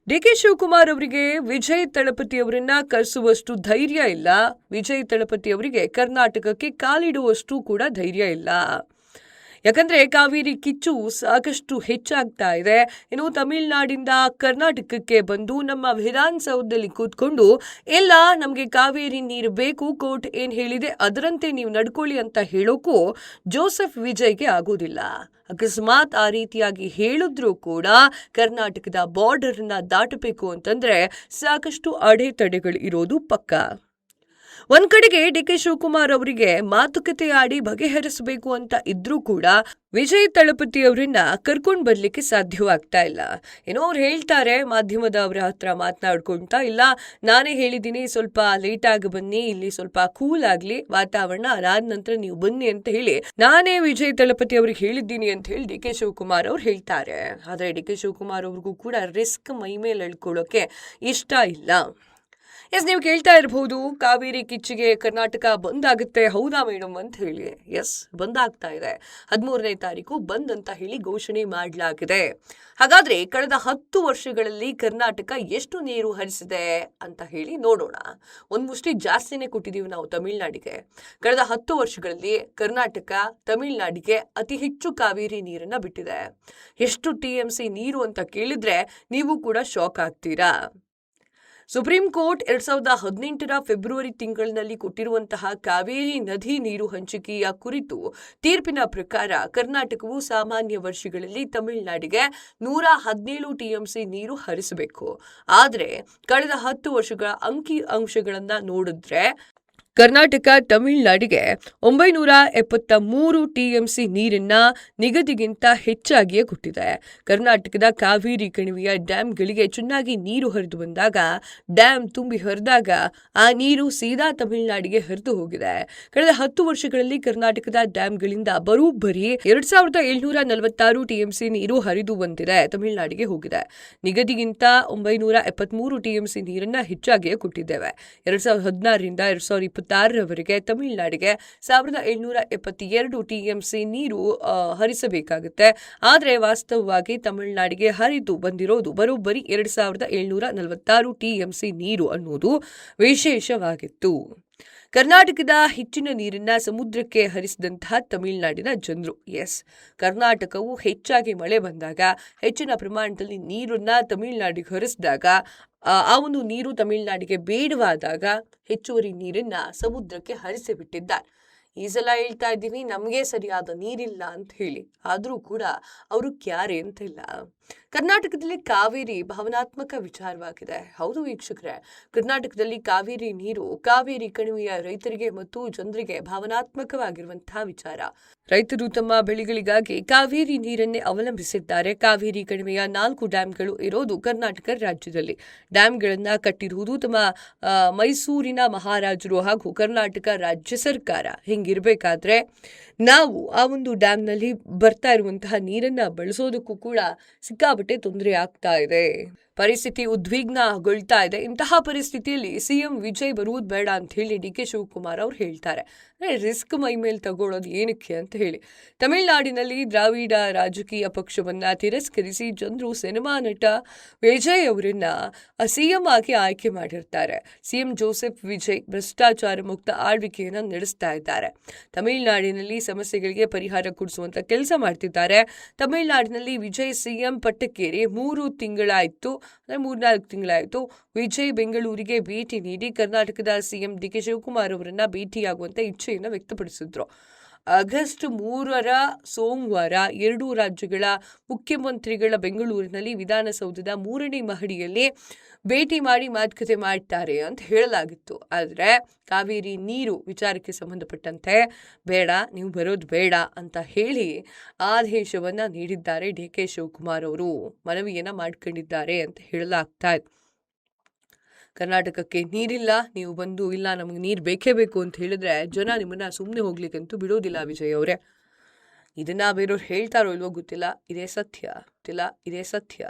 ಡಿ.ಕೆ. ಶಿವಕುಮಾರ್ ಅವರಿಗೆ ವಿಜಯ್ ತಳಪತಿ ಅವರನ್ನ ಕರೆಸುವಷ್ಟು ಧೈರ್ಯ ಇಲ್ಲ. ವಿಜಯ್ ತಳಪತಿ ಅವರಿಗೆ ಕರ್ನಾಟಕಕ್ಕೆ ಕಾಲಿಡುವಷ್ಟು ಕೂಡ ಧೈರ್ಯ ಇಲ್ಲ. ಯಾಕಂದ್ರೆ ಕಾವೇರಿ ಕಿಚ್ಚು ಸಾಕಷ್ಟು ಹೆಚ್ಚಾಗ್ತಾ ಇದೆ. ಇನ್ನು ತಮಿಳುನಾಡಿಂದ ಕರ್ನಾಟಕಕ್ಕೆ ಬಂದು ನಮ್ಮ ವಿಧಾನಸೌಧದಲ್ಲಿ ಕೂತ್ಕೊಂಡು ಎಲ್ಲ ನಮಗೆ ಕಾವೇರಿ ನೀರು ಬೇಕು, ಕೋರ್ಟ್ ಏನ್ ಹೇಳಿದೆ ಅದರಂತೆ ನೀವು ನಡ್ಕೊಳ್ಳಿ ಅಂತ ಹೇಳೋಕ್ಕೂ ಜೋಸೆಫ್ ವಿಜಯ್ಗೆ ಆಗೋದಿಲ್ಲ. ಅಕಸ್ಮಾತ್ ಆ ರೀತಿಯಾಗಿ ಹೇಳಿದ್ರೂ ಕೂಡ ಕರ್ನಾಟಕದ ಬಾರ್ಡರ್ ನ ದಾಟಬೇಕು ಅಂತಂದ್ರೆ ಸಾಕಷ್ಟು ಅಡೆತಡೆಗಳು ಇರೋದು ಪಕ್ಕಾ. ಒಂದ್ ಕಡೆಗೆ ಡಿ.ಕೆ. ಶಿವಕುಮಾರ್ ಅವರಿಗೆ ಮಾತುಕತೆ ಆಡಿ ಬಗೆಹರಿಸಬೇಕು ಅಂತ ಇದ್ರೂ ಕೂಡ ವಿಜಯ್ ತಳಪತಿ ಅವರನ್ನ ಕರ್ಕೊಂಡ್ ಬರ್ಲಿಕ್ಕೆ ಸಾಧ್ಯವಾಗ್ತಾ ಇಲ್ಲ. ಏನೋ ಅವ್ರು ಹೇಳ್ತಾರೆ ಮಾಧ್ಯಮದವರ ಹತ್ರ ಮಾತನಾಡ್ಕೊಂತ, ಇಲ್ಲ ನಾನೇ ಹೇಳಿದ್ದೀನಿ ಸ್ವಲ್ಪ ಲೇಟ್ ಆಗಿ ಬನ್ನಿ, ಇಲ್ಲಿ ಸ್ವಲ್ಪ ಕೂಲ್ ಆಗ್ಲಿ ವಾತಾವರಣ, ಅದಾದ ನಂತರ ನೀವು ಬನ್ನಿ ಅಂತ ಹೇಳಿ ನಾನೇ ವಿಜಯ್ ತಳಪತಿ ಅವ್ರಿಗೆ ಹೇಳಿದ್ದೀನಿ ಅಂತ ಹೇಳಿ ಡಿ.ಕೆ. ಶಿವಕುಮಾರ್ ಅವ್ರು ಹೇಳ್ತಾರೆ. ಆದ್ರೆ ಡಿ.ಕೆ. ಶಿವಕುಮಾರ್ ಅವ್ರಿಗೂ ಕೂಡ ರಿಸ್ಕ್ ಮೈ ಮೇಲೆ ಎಳ್ಕೊಳ್ಳೋಕೆ ಇಷ್ಟ ಇಲ್ಲ. ನೀವು ಕೇಳ್ತಾ ಇರಬಹುದು, ಕಾವೇರಿ ಕಿಚ್ಚಿಗೆ ಕರ್ನಾಟಕ ಬಂದ್ ಆಗುತ್ತೆ, ಹೌದಾ ಮೇಡಮ್ ಅಂತ ಹೇಳಿ. ಬಂದ್ ಆಗ್ತಾ ಇದೆ. 13ನೇ ತಾರೀಕು ಬಂದ್ ಅಂತ ಹೇಳಿ ಘೋಷಣೆ ಮಾಡಲಾಗಿದೆ. ಹಾಗಾದ್ರೆ ಕಳೆದ 10 ವರ್ಷಗಳಲ್ಲಿ ಕರ್ನಾಟಕ ಎಷ್ಟು ನೀರು ಹರಿಸಿದೆ ಅಂತ ಹೇಳಿ ನೋಡೋಣ. ಒಂದ್ ಮುಷ್ಟಿ ಜಾಸ್ತಿನೇ ಕೊಟ್ಟಿದೀವಿ ನಾವು ತಮಿಳುನಾಡಿಗೆ. ಕಳೆದ 10 ವರ್ಷಗಳಲ್ಲಿ ಕರ್ನಾಟಕ ತಮಿಳುನಾಡಿಗೆ ಅತಿ ಹೆಚ್ಚು ಕಾವೇರಿ ನೀರನ್ನ ಬಿಟ್ಟಿದೆ. ಎಷ್ಟು TMC ನೀರು ಅಂತ ಕೇಳಿದ್ರೆ ನೀವು ಕೂಡ ಶಾಕ್ ಆಗ್ತೀರಾ. ಸುಪ್ರೀಂ ಕೋರ್ಟ್ 2018ರ ಫೆಬ್ರವರಿ ತಿಂಗಳಿನಲ್ಲಿ ಕೊಟ್ಟಿರುವಂತಹ ಕಾವೇರಿ ನದಿ ನೀರು ಹಂಚಿಕೆಯ ಕುರಿತು ತೀರ್ಪಿನ ಪ್ರಕಾರ ಕರ್ನಾಟಕವು ಸಾಮಾನ್ಯ ವರ್ಷಗಳಲ್ಲಿ ತಮಿಳುನಾಡಿಗೆ 117 TMC ನೀರು ಹರಿಸಬೇಕು. ಆದರೆ ಕಳೆದ 10 ವರ್ಷಗಳ ಅಂಕಿ ಅಂಶಗಳನ್ನ ನೋಡಿದ್ರೆ ಕರ್ನಾಟಕ ತಮಿಳುನಾಡಿಗೆ 973 TMC ನೀರನ್ನ ನಿಗದಿಗಿಂತ ಹೆಚ್ಚಾಗಿಯೇ ಕೊಟ್ಟಿದೆ. ಕರ್ನಾಟಕದ ಕಾವೇರಿ ಕಣಿವೆಯ ಡ್ಯಾಂಗಳಿಗೆ ಚೆನ್ನಾಗಿ ನೀರು ಹರಿದು ಬಂದಾಗ, ಡ್ಯಾಮ್ ತುಂಬಿ ಹರಿದಾಗ ಆ ನೀರು ಸೀದಾ ತಮಿಳುನಾಡಿಗೆ ಹರಿದು ಹೋಗಿದೆ. ಕಳೆದ 10 ವರ್ಷಗಳಲ್ಲಿ ಕರ್ನಾಟಕದ ಡ್ಯಾಂಗಳಿಂದ ಬರೋಬ್ಬರಿ 2746 TMC ನೀರು ಹರಿದು ಬಂದಿದೆ, ತಮಿಳುನಾಡಿಗೆ ಹೋಗಿದೆ. ನಿಗದಿಗಿಂತ 973 TMC ನೀರನ್ನ ಹೆಚ್ಚಾಗಿಯೇ ಕೊಟ್ಟಿದ್ದೇವೆ. 2016ರಿಂದ 2026ರವರೆಗೆ ತಮಿಳುನಾಡಿಗೆ 1772 TMC ನೀರು ಹರಿಸಬೇಕಾಗುತ್ತೆ. ಆದರೆ ವಾಸ್ತವವಾಗಿ ತಮಿಳುನಾಡಿಗೆ ಹರಿದು ಬಂದಿರೋದು ಬರೋಬ್ಬರಿ 2746 TMC ನೀರು ಅನ್ನೋದು ವಿಶೇಷವಾಗಿತ್ತು. ಕರ್ನಾಟಕದ ಹೆಚ್ಚಿನ ನೀರನ್ನ ಸಮುದ್ರಕ್ಕೆ ಹರಿಸಿದಂತಹ ತಮಿಳುನಾಡಿನ ಜನರು. ಕರ್ನಾಟಕವು ಹೆಚ್ಚಾಗಿ ಮಳೆ ಬಂದಾಗ, ಹೆಚ್ಚಿನ ಪ್ರಮಾಣದಲ್ಲಿ ನೀರನ್ನ ತಮಿಳುನಾಡಿಗೆ ಹರಿಸಿದಾಗ, ಆ ಒಂದು ನೀರು ತಮಿಳುನಾಡಿಗೆ ಬೇಡವಾದಾಗ ಹೆಚ್ಚುವರಿ ನೀರನ್ನ ಸಮುದ್ರಕ್ಕೆ ಹರಿಸಿಬಿಟ್ಟಿದ್ದಾರೆ. ಈ ಸಲ ಹೇಳ್ತಾ ಇದ್ದೀವಿ ನಮಗೆ ಸರಿಯಾದ ನೀರಿಲ್ಲ ಅಂತ ಹೇಳಿ, ಆದರೂ ಕೂಡ ಅವರು ಕ್ಯಾರೆ ಅಂತ ಇಲ್ಲ. ಕರ್ನಾಟಕದಲ್ಲಿ ಕಾವೇರಿ ಭಾವನಾತ್ಮಕ ವಿಚಾರವಾಗಿದೆ. ಹೌದು ವೀಕ್ಷಕರೇ, ಕರ್ನಾಟಕದಲ್ಲಿ ಕಾವೇರಿ ನೀರು ಕಾವೇರಿ ಕಣಿವೆಯ ರೈತರಿಗೆ ಮತ್ತು ಜನರಿಗೆ ಭಾವನಾತ್ಮಕವಾಗಿರುವಂತಹ ವಿಚಾರ. ರೈತರು ತಮ್ಮ ಬೆಳೆಗಳಿಗಾಗಿ ಕಾವೇರಿ ನೀರನ್ನೇ ಅವಲಂಬಿಸಿದ್ದಾರೆ. ಕಾವೇರಿ ಕಣಿವೆಯ 4 ಡ್ಯಾಂಗಳು ಇರೋದು ಕರ್ನಾಟಕ ರಾಜ್ಯದಲ್ಲಿ. ಡ್ಯಾಂಗಳನ್ನ ಕಟ್ಟಿರುವುದು ತಮ್ಮ ಮೈಸೂರಿನ ಮಹಾರಾಜರು ಹಾಗೂ ಕರ್ನಾಟಕ ರಾಜ್ಯ ಸರ್ಕಾರ. ಹಿಂಗಿರ್ಬೇಕಾದ್ರೆ ನಾವು ಆ ಒಂದು ಡ್ಯಾಂನಲ್ಲಿ ಬರ್ತಾ ಇರುವಂತಹ ನೀರನ್ನ ಬಳಸೋದಕ್ಕೂ ಕೂಡ ಸಿಕ್ಕಾಪಟ್ಟೆ ತೊಂದರೆ ಆಗ್ತಾ ಇದೆ. ಪರಿಸ್ಥಿತಿ ಉದ್ವಿಗ್ನಗೊಳ್ತಾ ಇದೆ. ಇಂತಹ ಪರಿಸ್ಥಿತಿಯಲ್ಲಿ ಸಿಎಂ ವಿಜಯ್ ಬರುವುದು ಬೇಡ ಅಂತ ಹೇಳಿ ಡಿ.ಕೆ. ಶಿವಕುಮಾರ್ ಅವರು ಹೇಳ್ತಾರೆ. ರಿಸ್ಕ್ ಮೈ ಮೇಲೆ ತಗೊಳ್ಳೋದು ಏನಕ್ಕೆ ಅಂತ ಹೇಳಿ. ತಮಿಳುನಾಡಿನಲ್ಲಿ ದ್ರಾವಿಡ ರಾಜಕೀಯ ಪಕ್ಷವನ್ನ ತಿರಸ್ಕರಿಸಿ ಜನರು ಸಿನಿಮಾ ನಟ ವಿಜಯ್ ಅವರನ್ನ ಸಿಎಂ ಆಗಿ ಆಯ್ಕೆ ಮಾಡಿರ್ತಾರೆ. ಸಿಎಂ ಜೋಸೆಫ್ ವಿಜಯ್ ಭ್ರಷ್ಟಾಚಾರ ಮುಕ್ತ ಆಳ್ವಿಕೆಯನ್ನ ನಡೆಸ್ತಾ ಇದ್ದಾರೆ. ತಮಿಳುನಾಡಿನಲ್ಲಿ ಸಮಸ್ಯೆಗಳಿಗೆ ಪರಿಹಾರ ಕೊಡಿಸುವಂತ ಕೆಲಸ ಮಾಡ್ತಿದ್ದಾರೆ. ತಮಿಳುನಾಡಿನಲ್ಲಿ ವಿಜಯ್ ಸಿಎಂ ಪಟ್ಟಕ್ಕೇರಿ 3 ತಿಂಗಳಾಯ್ತು, 3-4 ತಿಂಗಳಾಯಿತು. ವಿಜಯ್ ಬೆಂಗಳೂರಿಗೆ ಭೇಟಿ ನೀಡಿ ಕರ್ನಾಟಕದ ಸಿಎಂ ಡಿ.ಕೆ. ಶಿವಕುಮಾರ್ ಅವರನ್ನ ಭೇಟಿಯಾಗುವಂತ ಇಚ್ಛೆಯನ್ನು ವ್ಯಕ್ತಪಡಿಸಿದ್ರು. ಆಗಸ್ಟ್ 3ರ ಸೋಮವಾರ 2 ರಾಜ್ಯಗಳ ಮುಖ್ಯಮಂತ್ರಿಗಳ ಬೆಂಗಳೂರಿನಲ್ಲಿ ವಿಧಾನಸೌಧದ 3ನೇ ಮಹಡಿಯಲ್ಲಿ ಭೇಟಿ ಮಾಡಿ ಮಾತುಕತೆ ಮಾಡ್ತಾರೆ ಅಂತ ಹೇಳಲಾಗಿತ್ತು. ಆದರೆ ಕಾವೇರಿ ನೀರು ವಿಚಾರಕ್ಕೆ ಸಂಬಂಧಪಟ್ಟಂತೆ ಬೇಡ, ನೀವು ಬರೋದು ಬೇಡ ಅಂತ ಹೇಳಿ ಆದೇಶವನ್ನ ನೀಡಿದ್ದಾರೆ. ಡಿ.ಕೆ. ಶಿವಕುಮಾರ್ ಅವರು ಮನವಿಯನ್ನ ಮಾಡ್ಕೊಂಡಿದ್ದಾರೆ ಅಂತ ಹೇಳಲಾಗ್ತಾ ಇದೆ. ಕರ್ನಾಟಕಕ್ಕೆ ನೀರಿಲ್ಲ, ನೀವು ಬಂದು ಇಲ್ಲ ನಮಗೆ ನೀರು ಬೇಕೇ ಬೇಕು ಅಂತ ಹೇಳಿದ್ರೆ ಜನ ನಿಮ್ಮನ್ನ ಸುಮ್ಮನೆ ಹೋಗ್ಲಿಕ್ಕಂತೂ ಬಿಡೋದಿಲ್ಲ ವಿಜಯ್ ಅವರೇ. ಇದನ್ನ ಬೇರೆಯವ್ರು ಹೇಳ್ತಾರೋ ಇಲ್ವೋ ಗೊತ್ತಿಲ್ಲ, ಇದೇ ಸತ್ಯ.